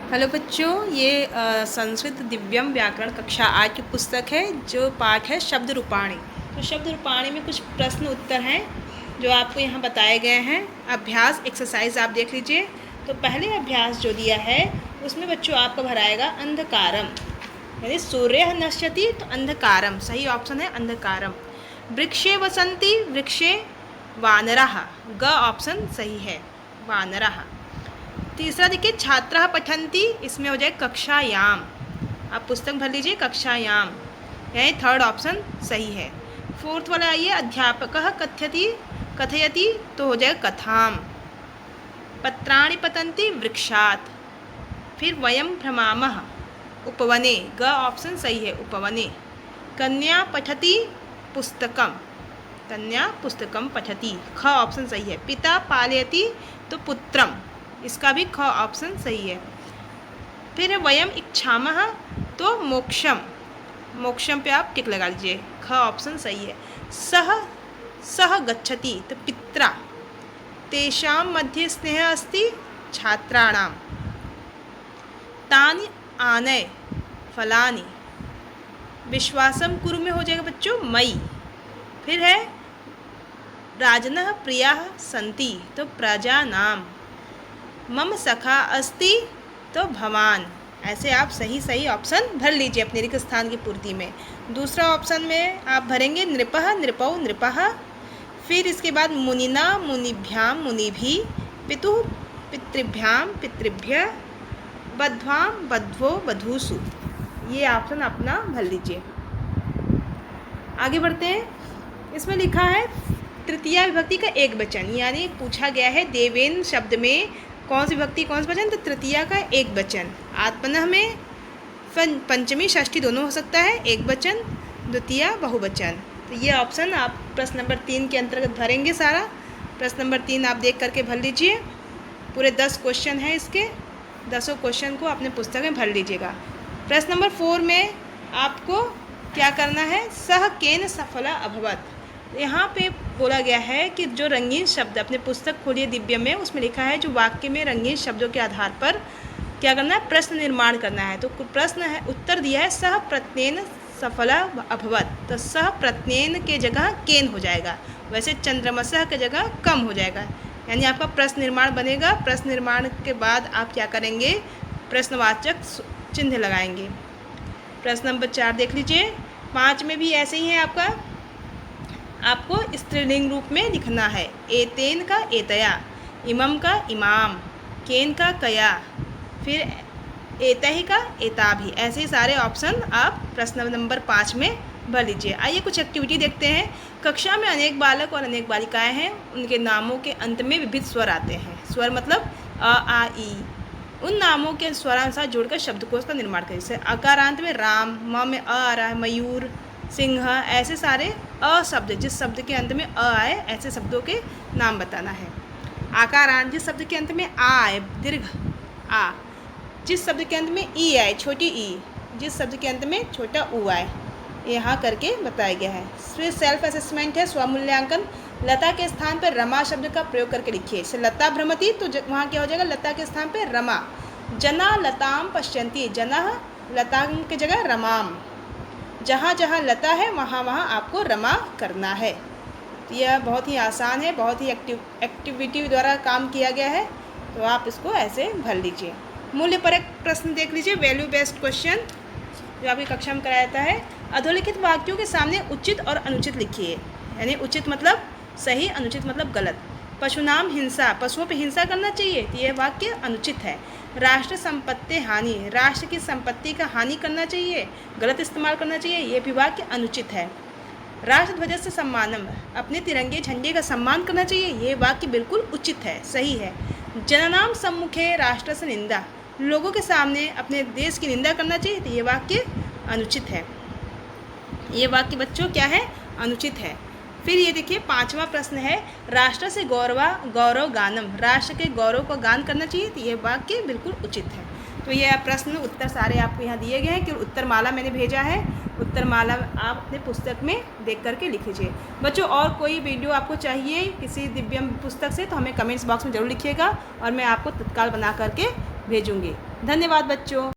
Hello बच्चों, ये संस्कृत दिव्यम व्याकरण कक्षा 8 की पुस्तक है। जो पाठ है शब्द रूपाणी। तो शब्द रूपाणी में कुछ प्रश्न उत्तर हैं जो आपको यहाँ बताए गए हैं। अभ्यास एक्सरसाइज आप देख लीजिए। तो पहले अभ्यास जो दिया है उसमें बच्चों आपको भराएगा अंधकारम, यानी सूर्य नश्यति तो अंधकारम सही ऑप्शन है अंधकारम। वृक्षे वसंती वृक्षे वानरः, ग ऑप्शन सही है वानरः। तीसरा देखिए छात्राः पठन्ति, इसमें हो जाए कक्षायाम। आप पुस्तक भर लीजिए कक्षायाम, यानी थर्ड ऑप्शन सही है। फोर्थ वाला आइए अध्यापकः कथयति, कथयति तो हो जाए कथाम। पत्राणि पतन्ति वृक्षात्। फिर वयं भ्रमामः उपवने, ग ऑप्शन सही है उपवने। कन्या पठति पुस्तकम, कन्या पुस्तकम पठति, ख ऑप्शन सही है। पिता पालयति तो पुत्रम, इसका भी ख ऑप्शन सही है। फिर वयम इच्छामः तो मोक्षम, मोक्षम पे आप टिक लगा लीजिए, ख ऑप्शन सही है। सह सह गच्छति तो पित्रा। तेषां मध्ये स्नेह अस्ति छात्राणाम। तानि आनय फलानि, विश्वासम कुरु में हो जाएगा बच्चों मई। फिर है राजनः प्रियाः सन्ति तो प्रजानाम। मम सखा अस्ति तो भवान। ऐसे आप सही सही ऑप्शन भर लीजिए अपने रिक्त स्थान की पूर्ति में। दूसरा ऑप्शन में आप भरेंगे नृपः नृपौ नृपः। फिर इसके बाद मुनिना मुनिभ्याम मुनिभि, पितुः पितृभ्याम पितृभ्य, बध्वाम बध्वो बधूसु। ये ऑप्शन अपना भर लीजिए। आगे बढ़ते हैं। इसमें लिखा है तृतीया विभक्ति का एक वचन, यानी पूछा गया है देवेन शब्द में कौन सी विभक्ति कौन सा वचन, तो तृतीया का एक वचन। आत्मनः में पंचमी षष्ठी दोनों हो सकता है, एक वचन द्वितीय बहुवचन। तो ये ऑप्शन आप प्रश्न नंबर 3 के अंतर्गत भरेंगे सारा। प्रश्न नंबर 3 आप देख करके भर लीजिए। पूरे 10 क्वेश्चन हैं इसके, 10 क्वेश्चन को अपने पुस्तक में भर लीजिएगा। प्रश्न नंबर 4 में आपको क्या करना है, सह केन सफला अभवत। यहाँ पे बोला गया है कि जो रंगीन शब्द, अपने पुस्तक खोलिए दिव्य में, उसमें लिखा है जो वाक्य में रंगीन शब्दों के आधार पर क्या करना है, प्रश्न निर्माण करना है। तो प्रश्न है, उत्तर दिया है सह प्रत्येन सफला अभवत। तो सह प्रत्येन के जगह केन हो जाएगा, वैसे चंद्रमसः के जगह कम हो जाएगा, यानी आपका प्रश्न निर्माण बनेगा। प्रश्न निर्माण के बाद आप क्या करेंगे, प्रश्नवाचक चिन्ह लगाएंगे। प्रश्न नंबर 4 देख लीजिए। 5 में भी ऐसे ही है आपको स्त्रीलिंग रूप में लिखना है। एतेन का एतया, इमम का इमाम, केन का कया, फिर एतहि का एताभि। ऐसे ही सारे ऑप्शन आप प्रश्न नंबर 5 में भर लीजिए। आइए कुछ एक्टिविटी देखते हैं। कक्षा में अनेक बालक और अनेक बालिकाएं हैं, उनके नामों के अंत में विविध स्वर आते हैं। स्वर मतलब अ आ ई। उन नामों के स्वरानुसार जोड़कर शब्दकोश का निर्माण करें। जैसे अकारांत में राम, म में अ आ रहा है, मयूर, सिंह, ऐसे सारे अ शब्द, जिस शब्द के अंत में अ आए ऐसे शब्दों के नाम बताना है। आकारांत, जिस शब्द के अंत में आ आए, दीर्घ आ, जिस शब्द के अंत में ई आए, छोटी ई, जिस शब्द के अंत में छोटा ऊ आए, यहाँ करके बताया गया है। फिर सेल्फ असेसमेंट है, स्वमूल्यांकन। लता के स्थान पर रमा शब्द का प्रयोग करके लिखिए। जैसे लता भ्रमति तो वहाँ क्या हो जाएगा, लता के स्थान पर रमा। जना लताम पश्यन्ति, जना लता की जगह रमाम। जहाँ जहाँ लता है वहाँ वहाँ आपको रमा करना है। तो यह बहुत ही आसान है, बहुत ही एक्टिविटी द्वारा काम किया गया है, तो आप इसको ऐसे भर लीजिए। मूल्य परक प्रश्न देख लीजिए, वैल्यू बेस्ड क्वेश्चन जो आपकी कक्षा में कराया जाता है। अधोलिखित वाक्यों के सामने उचित और अनुचित लिखिए, यानी उचित मतलब सही, अनुचित मतलब गलत। पशुनाम हिंसा, पशुओं पर हिंसा करना चाहिए तो यह वाक्य अनुचित है। राष्ट्र संपत्ति हानि, राष्ट्र की संपत्ति का हानि करना चाहिए, गलत इस्तेमाल करना चाहिए, ये भी वाक्य अनुचित है। राष्ट्रध्वज से सम्मानम, अपने तिरंगे झंडे का सम्मान करना चाहिए, ये वाक्य बिल्कुल उचित है, सही है। जननाम सम्मुखे राष्ट्र से निंदा, लोगों के सामने अपने देश की निंदा करना चाहिए तो ये वाक्य अनुचित है। ये वाक्य बच्चों क्या है, अनुचित है। फिर ये देखिए 5वां प्रश्न है, राष्ट्र से गौरव गानम, राष्ट्र के गौरव को गान करना चाहिए तो ये वाक्य बिल्कुल उचित है। तो ये प्रश्न उत्तर सारे आपको यहाँ दिए गए हैं कि उत्तरमाला मैंने भेजा है, उत्तरमाला आप अपने पुस्तक में देख करके लिख लीजिए। बच्चों और कोई वीडियो आपको चाहिए किसी दिव्यम पुस्तक से तो हमें कमेंट्स बॉक्स में ज़रूर लिखिएगा और मैं आपको तत्काल बना करके भेजूंगी। धन्यवाद बच्चों।